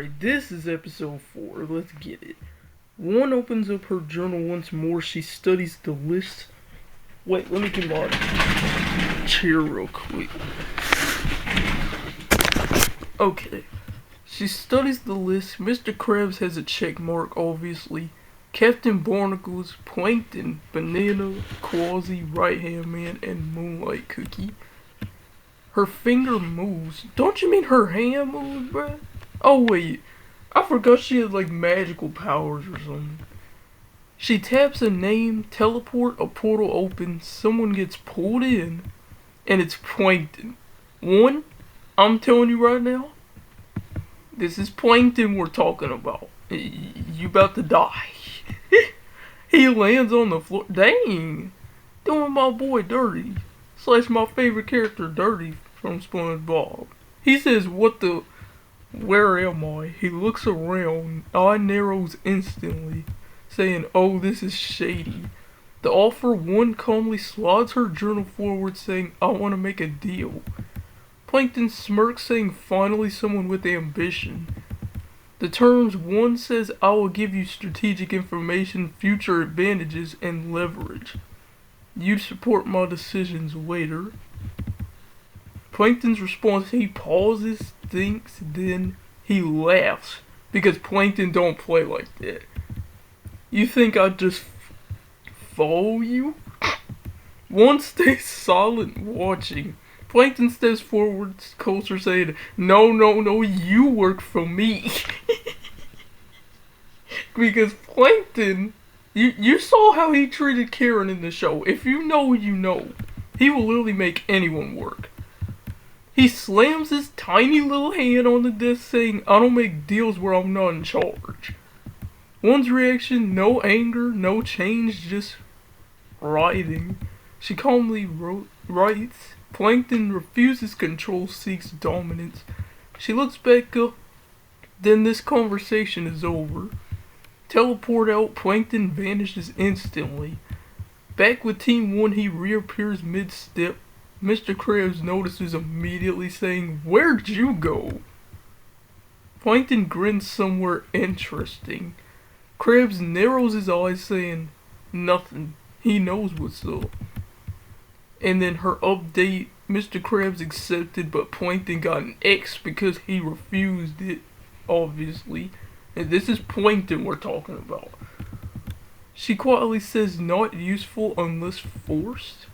Alright, this is episode 4. Let's get it. One opens up her journal once more. She studies the list. Wait, let me get my chair real quick. Okay. She studies the list. Mr. Krabs has a check mark, obviously. Captain Barnacles, Plankton, Banana, Quasi, Right Hand Man, and Moonlight Cookie. Her finger moves. Don't you mean her hand moves, bruh? Oh wait, I forgot she had like magical powers or something. She taps a name, teleport, a portal opens, someone gets pulled in, and it's Plankton. I'm telling you right now, this is Plankton we're talking about. You about to die. He lands on the floor. Dang, doing my boy dirty. Slash my favorite character dirty from SpongeBob. He says, where am I? He looks around, eye narrows instantly, saying, oh, this is shady. The offer one calmly slides her journal forward, saying, I want to make a deal. Plankton smirks, saying, finally someone with ambition. The terms one says, I will give you strategic information, future advantages, and leverage. You'd support my decisions later. Plankton's response, he pauses, thinks, then he laughs. Because Plankton don't play like that. You think I'd just follow you? One stays silent, watching. Plankton steps forward, closer, saying, no, you work for me. Because Plankton, you saw how he treated Karen in the show. If you know, you know. He will literally make anyone work. He slams his tiny little hand on the desk, saying, I don't make deals where I'm not in charge. One's reaction, no anger, no change, just writing. She calmly writes. Plankton refuses control, seeks dominance. She looks back up, then this conversation is over. Teleport out, Plankton vanishes instantly. Back with Team 1, he reappears mid-step. Mr. Krabs notices immediately, saying, where'd you go? Plankton grins somewhere interesting. Krabs narrows his eyes, saying, nothing. He knows what's up. And then her update, Mr. Krabs accepted, but Plankton got an X because he refused it, obviously. And this is Plankton we're talking about. She quietly says, not useful unless forced.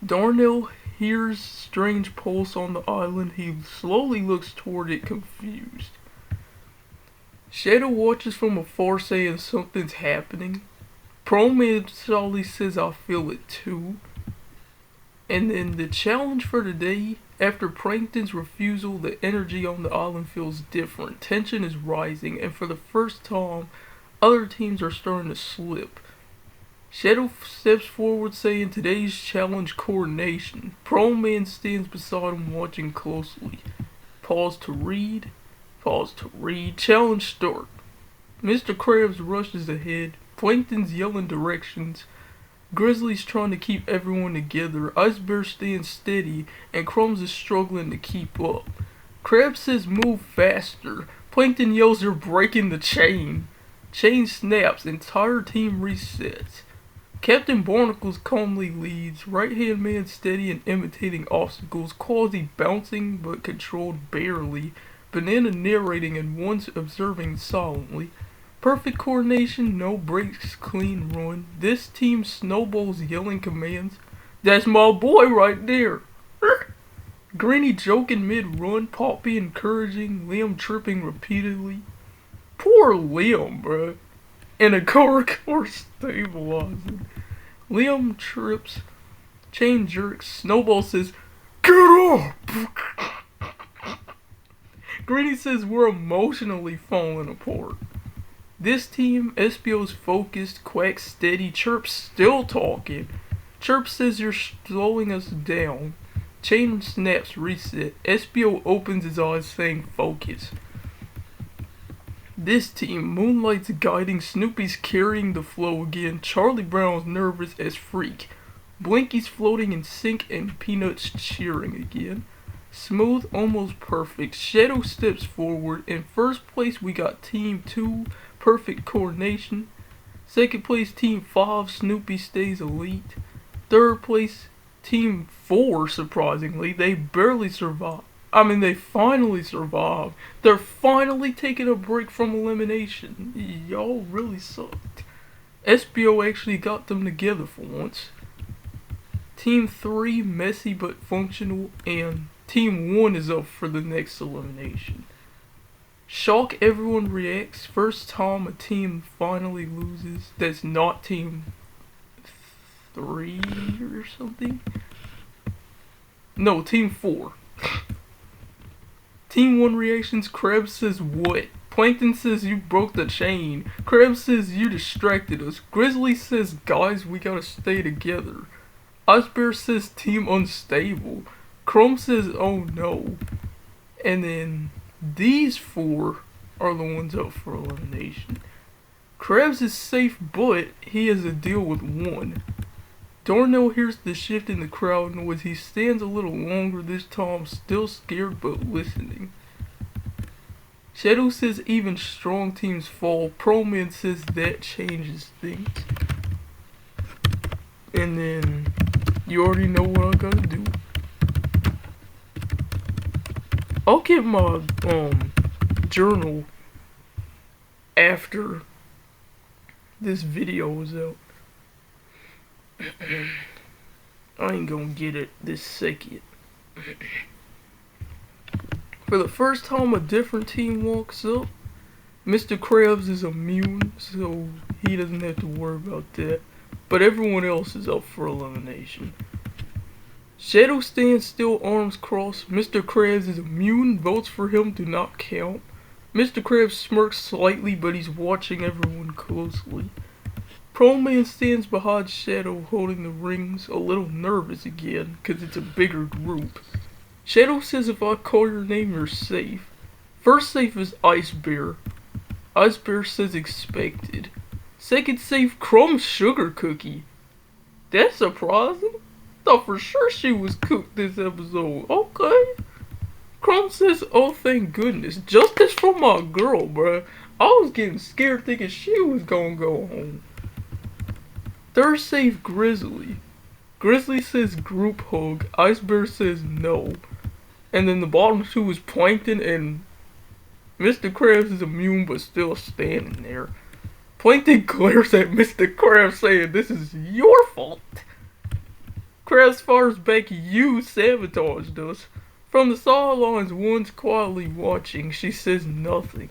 Darnell hears strange pulse on the island. He slowly looks toward it, confused. Shadow watches from afar, saying something's happening. Pro-Man solidly says, I feel it too. And then the challenge for today, after Plankton's refusal, the energy on the island feels different. Tension is rising, and for the first time, other teams are starting to slip. Shadow steps forward, saying, today's challenge, coordination. Pro-Man stands beside him, watching closely. Pause to read. Challenge start. Mr. Krabs rushes ahead. Plankton's yelling directions. Grizzly's trying to keep everyone together. Ice Bear stands steady, and Crumbs is struggling to keep up. Krabs says move faster. Plankton yells they're breaking the chain. Chain snaps, entire team resets. Captain Barnacles calmly leads, Right Hand Man steady and imitating obstacles, Quasi bouncing but controlled barely, Banana narrating and One's observing silently. Perfect coordination, no breaks, clean run. This team snowballs yelling commands. That's my boy right there. Granny joking mid-run, Poppy encouraging, Liam tripping repeatedly. Poor Liam, bruh. And a car stabilizing. Liam trips, chain jerks, Snowball says, get up! Granny says we're emotionally falling apart. This team, SBO's focused, Quack steady, Chirp still talking. Chirp says you're slowing us down. Chain snaps reset. SBO opens his eyes, saying focus. This team, Moonlight's guiding, Snoopy's carrying the flow again, Charlie Brown's nervous as freak, Blinky's floating in sync, and Peanuts cheering again. Smooth, almost perfect. Shadow steps forward. In first place, we got Team 2, perfect coordination. Second place, Team 5, Snoopy stays elite. Third place, Team 4, surprisingly. They barely survived. They finally survived. They're finally taking a break from elimination. Y'all really sucked. SBO actually got them together for once. Team 3, messy but functional, and Team 1 is up for the next elimination. Shock, everyone reacts. First time a team finally loses. That's not Team 3 or something. No, Team 4. Team 1 reactions. Krabs says what? Plankton says you broke the chain. Krabs says you distracted us. Grizzly says guys we gotta stay together. Ice Bear says team unstable. Chrome says oh no. And then these 4 are the ones up for elimination. Krabs is safe, but he has a deal with 1. Darnell hears the shift in the crowd noise. He stands a little longer this time, still scared but listening. Shadow says even strong teams fall. Pro Man says that changes things. And then you already know what I gotta do. I'll get my journal after this video is out. I ain't gonna get it this second. For the first time a different team walks up. Mr. Krabs is immune, so he doesn't have to worry about that. But everyone else is up for elimination. Shadow stands still, arms crossed. Mr. Krabs is immune, votes for him do not count. Mr. Krabs smirks slightly, but he's watching everyone closely. Pro Man stands behind Shadow holding the rings, a little nervous again, cause it's a bigger group. Shadow says if I call your name you're safe. First safe is Ice Bear. Ice Bear says expected. Second safe, Crumb Sugar Cookie. That's surprising. Thought for sure she was cooked this episode. Okay. Crumb says, oh thank goodness. Justice for my girl, bruh. I was getting scared thinking she was gonna go home. Third safe, Grizzly. Grizzly says group hug. Ice Bear says no. And then the bottom 2 is Plankton, and Mr. Krabs is immune but still standing there. Plankton glares at Mr. Krabs saying this is your fault. Krabs fires back, you sabotaged us. From the sidelines, one's quietly watching. She says nothing.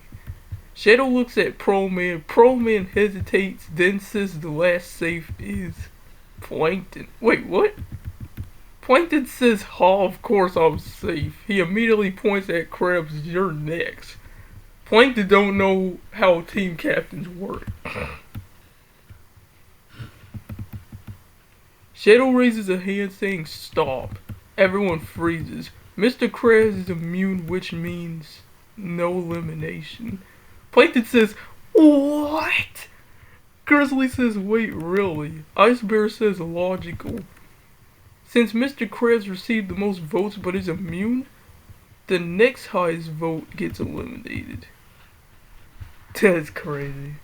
Shadow looks at Pro Man. Pro Man hesitates, then says the last safe is Plankton. Wait, what? Plankton says, of course I'm safe. He immediately points at Krabs, you're next. Plankton don't know how team captains work. Shadow raises a hand saying stop. Everyone freezes. Mr. Krabs is immune, which means no elimination. Plankton says, what? Grizzly says, wait, really? Ice Bear says, logical. Since Mr. Krabs received the most votes but is immune, the next highest vote gets eliminated. That's crazy.